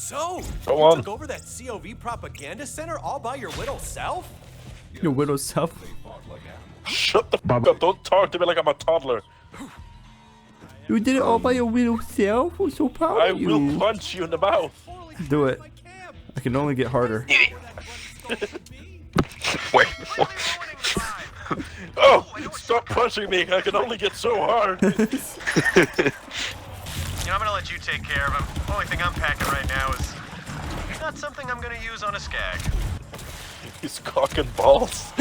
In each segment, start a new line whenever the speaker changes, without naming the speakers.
So,
Go
you
on.
took over that COV propaganda center all by your little self?
Your widow's self.
Shut the fuck up. Don't talk to me like I'm a toddler.
You did it all by your widow self? I'm so proud
I
of you.
will punch you in the mouth.
Do it. I can only get harder.
Wait, what?
Oh, stop punching me. I can only get so hard.
You know, I'm gonna let you take care of him. Only thing I'm packing right now is not something I'm gonna use on a skag.
He's cock and balls.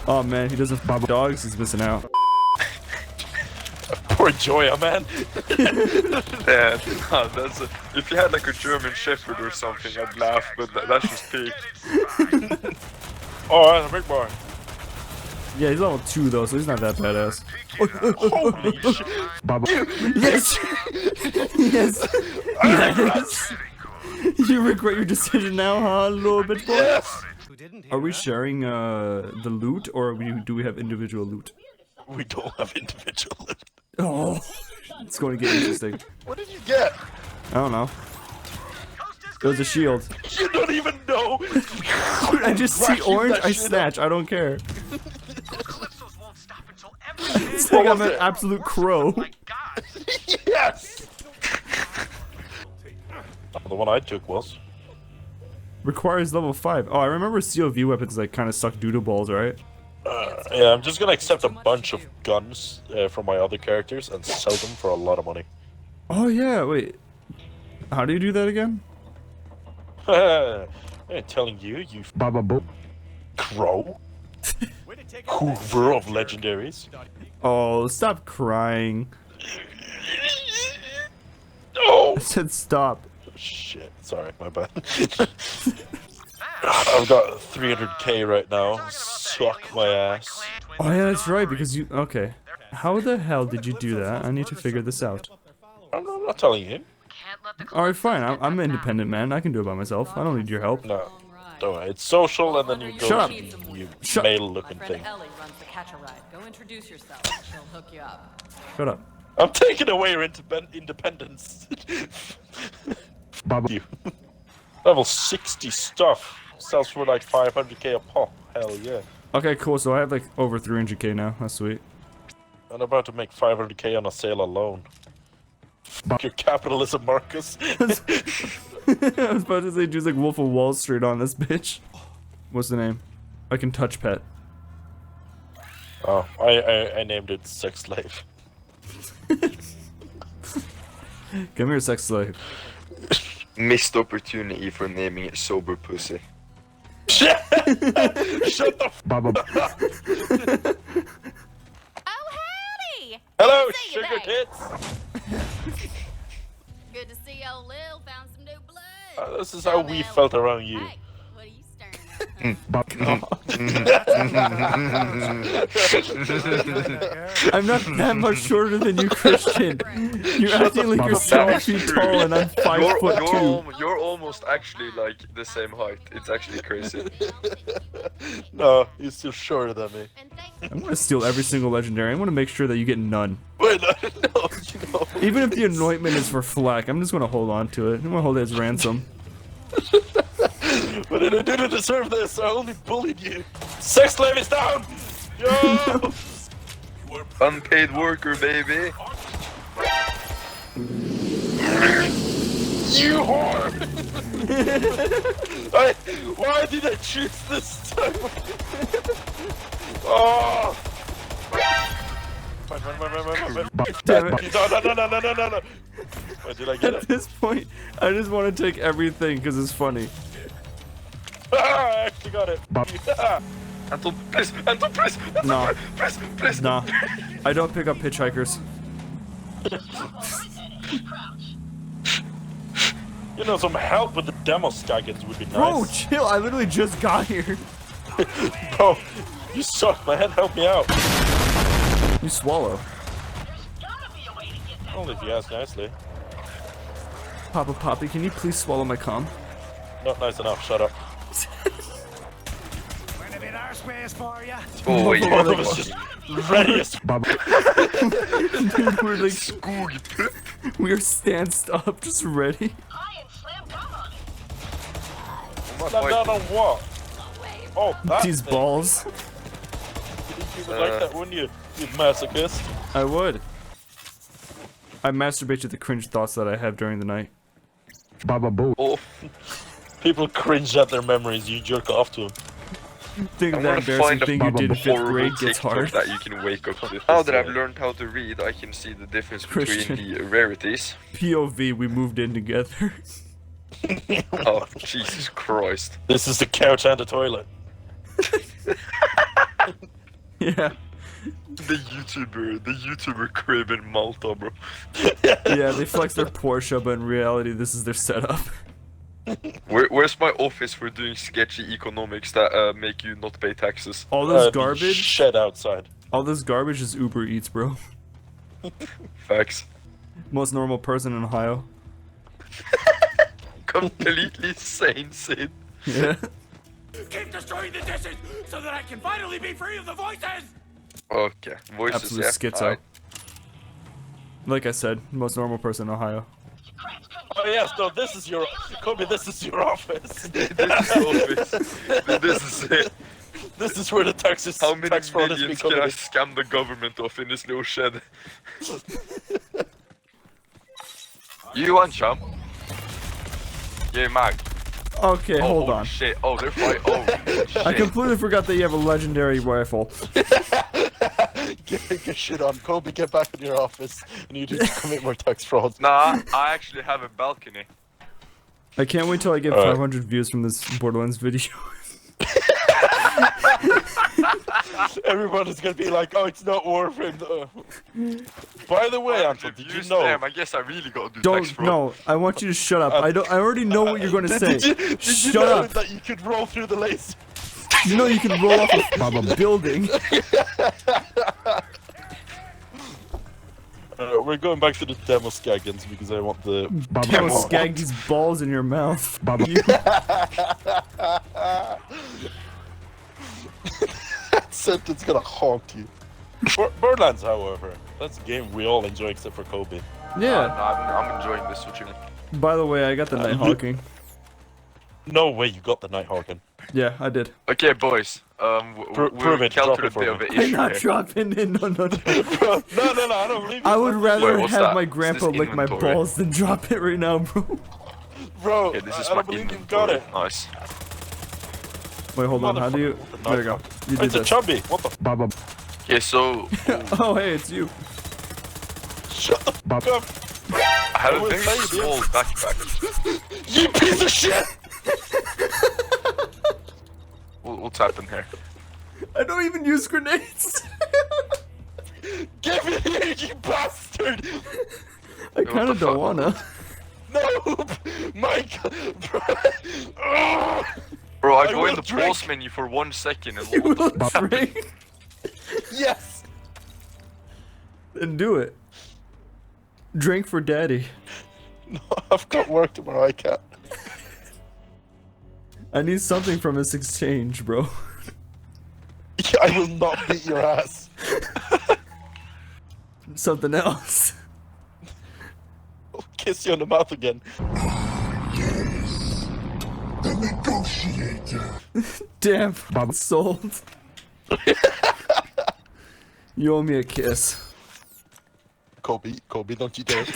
Oh man, he doesn't bob dogs, he's missing out.
Poor Joya, man.
Yeah, no, that's a, if you had like a German Shepherd or something, I'd laugh, but that's just big.
Oh, that's a big boy.
Yeah, he's level 2 though, so he's not that badass.
Holy shit.
Yes! Yes! Yes! You regret your decision now, huh, little bit boy?
Yes.
Are we sharing the loot, or do we have individual loot?
We don't have individual loot.
Oh, it's going to get interesting.
What did you get?
I don't know. It was a shield.
You don't even know.
Dude, I just see orange, I snatch. I don't care. It's like I'm an absolute crow.
Yes. The one I took was.
Requires level 5. Oh, I remember COV weapons like kind of suck doodle balls, right?
Yeah, I'm just gonna accept a bunch of guns from my other characters and sell them for a lot of money.
Oh yeah, wait. How do you do that again?
I'm telling you, you crow. Hoover of legendaries.
Oh, stop crying.
Oh
I said stop.
shit! Sorry, my bad. I've got 300k right now. Suck my ass.
Oh yeah, that's right, because you... Okay. How the hell did you do that? I need to figure this out.
I'm not telling him.
Alright, fine. I'm an independent man. I can do it by myself. I don't need your help.
No. No, it's social and then you go
Shut up.
to you
Shut-
male-looking thing.
Ellie runs the catch a ride. Go introduce yourself. She'll hook you up.
Shut up.
I'm taking away your independence. You. Level 60 stuff. Sells for like 500k a pop. Hell yeah.
Okay, cool. So I have like over 300k now. That's sweet.
I'm about to make 500k on a sale alone. Fuck your capitalism, Marcus.
I was about to say just like Wolf of Wall Street on this bitch. What's the name? I can touch pet.
Oh, I named it Sex Slave.
Come here, sex slave.
Missed opportunity for naming it Sober Pussy.
Shut the f
Oh, howdy!
Hello,
See you,
sugar
babe.
tits!
Good to see old Lil found some new blood.
This is how we felt around you.
Hey, what are you staring at?
I'm not that much shorter than you, Christian. You're acting like you're 7 feet tall and I'm 5'2".
You're almost actually like the same height. It's actually crazy.
No, you're still shorter than me.
And thank
I'm gonna steal every single legendary. I want to make sure that you get none.
Wait, no, you know.
Even if the anointment is for Flack, I'm just gonna hold on to it. I'm gonna hold it as ransom.
What did I do to deserve this? I only bullied you. Sex Slave is down! Yo!
Unpaid worker, baby.
You whore! Why did I choose this time? Oh! Fine.
Damn it.
No. Why did I get
At
it?
this point, I just want to take everything because it's funny.
Ah, I actually got it. Yeah.
Anton, please, Anton, please, Anton,
No.
please.
Nah, I don't pick up hitchhikers.
You know, some help with the demo scaggins would be nice.
Bro, chill. I literally just got here.
Bro, you suck, man. Help me out.
You swallow.
Only if you ask nicely.
Papa Poppy, can you please swallow my cum?
Not nice enough. Shut up.
Gonna be our space for ya.
Oh,
Both of us just ready as
Dude, we're like...
Skog.
We are stanced up, just ready.
I'm
Slam
not
down
fighting.
on what? Oh, that
These
thing.
balls.
You would like that, wouldn't you? You masochist.
I would. I masturbate to the cringe thoughts that I have during the night.
Oh,
People cringe at their memories. You jerk off to them.
Think
I
of that
wanna
embarrassing
find a
thing you did in 5th
horrible
grade gets
TikTok
hard.
that you can wake up to. Now that I've learned how to read, I can see the difference
Christian.
between the rarities.
POV, we moved in together.
Oh, Jesus Christ.
This is the couch and the toilet.
Yeah.
The YouTuber crib in Malta, bro.
Yeah, they flex their Porsche, but in reality, this is their setup.
Where's my office for doing sketchy economics that make you not pay taxes?
All this
The
garbage,
shed outside.
all this garbage is Uber Eats, bro.
Facts.
Most normal person in Ohio.
Completely sane, Sid.
Yeah.
Keep destroying the dishes so that I can finally be free of the voices!
Okay, voices,
Absolute
yeah.
schizo.
Alright.
Like I said, most normal person in Ohio.
Oh yes, no, this is your Kobe. This is your office.
This is office. This is it.
This is where the taxes.
How many
tax fraud is
millions can I
becoming.
scam the government off in this little shed? You want chum? Yeah, Mag.
Okay,
Oh,
hold
holy
on.
shit. Oh, they're fighting. Oh, shit.
I completely forgot that you have a legendary rifle.
Get shit on, Kobe. Get back in your office, and you need to commit more tax fraud.
Nah, I actually have a balcony.
I can't wait till I get
Alright.
500 views from this Borderlands video.
Everybody's gonna be like, "Oh, it's not worth it." By the way, Anton, did you know?
Damn, I guess I really gotta do tax
Don't,
fraud.
no, I want you to shut up. I already know what you're gonna say.
Did you
Shut
know
up.
that you could roll through the laser?
You know you can roll off a building.
We're going back to the demo skaggins because I want the
Demo skag these balls in your mouth. You-
That sentence gonna haunt you. Borderlands, however, that's a game we all enjoy except for Kobe.
yeah.
No, I'm enjoying this. What you mean?
By the way, I got the Nighthawking.
No way, you got the Nighthawking.
Yeah, I did.
Okay, boys.
Prove
We
it, drop
encountered a
it for
bit
me.
of an
I'm
issue
not
here.
dropping in. No.
No, I don't believe you.
I would rather
Wait, what's
have
that?
my
Is
grandpa
this
lick my
inventory?
balls than drop it right now, bro.
Bro,
Okay, this is
I
my
don't believe you got it.
inventory. Nice.
Wait, hold on. How do you?
Motherfucker,
There you go. You
Oh,
did
it's a
this.
chubby. What the?
Okay, so
Oh, hey, it's you.
Shut the fuck up,
I have
I
a
will
very
tell you,
small backpack.
you piece of shit!
What's happened here?
I don't even use grenades.
Give it here, you bastard!
I kind of
the
don't
fuck?
wanna.
No, Mike, bro. Ugh.
Bro, I
I
go
will
in the
drink.
pause menu for 1 second and
You
what
will
the fuck happened?
drink.
Yes.
Then do it. Drink for daddy.
No, I've got work tomorrow. I can't.
I need something from this exchange, bro.
I will not beat your ass.
Something else.
I'll kiss you on the mouth again.
The negotiator.
Damn, sold. You owe me a kiss.
Kobe, don't you dare. you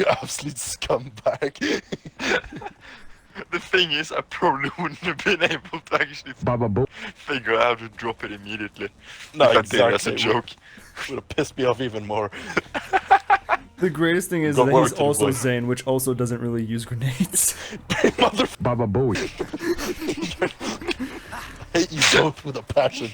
absolute scumbag.
The thing is, I probably wouldn't have been able to actually figure out how to drop it immediately.
No,
If I did it as a
exactly.
joke.
Would have pissed me off even more.
The greatest thing is
Got
that
work
he's
to do,
also
boy.
Zane, which also doesn't really use grenades.
Motherfucker. I hate you both with a passion.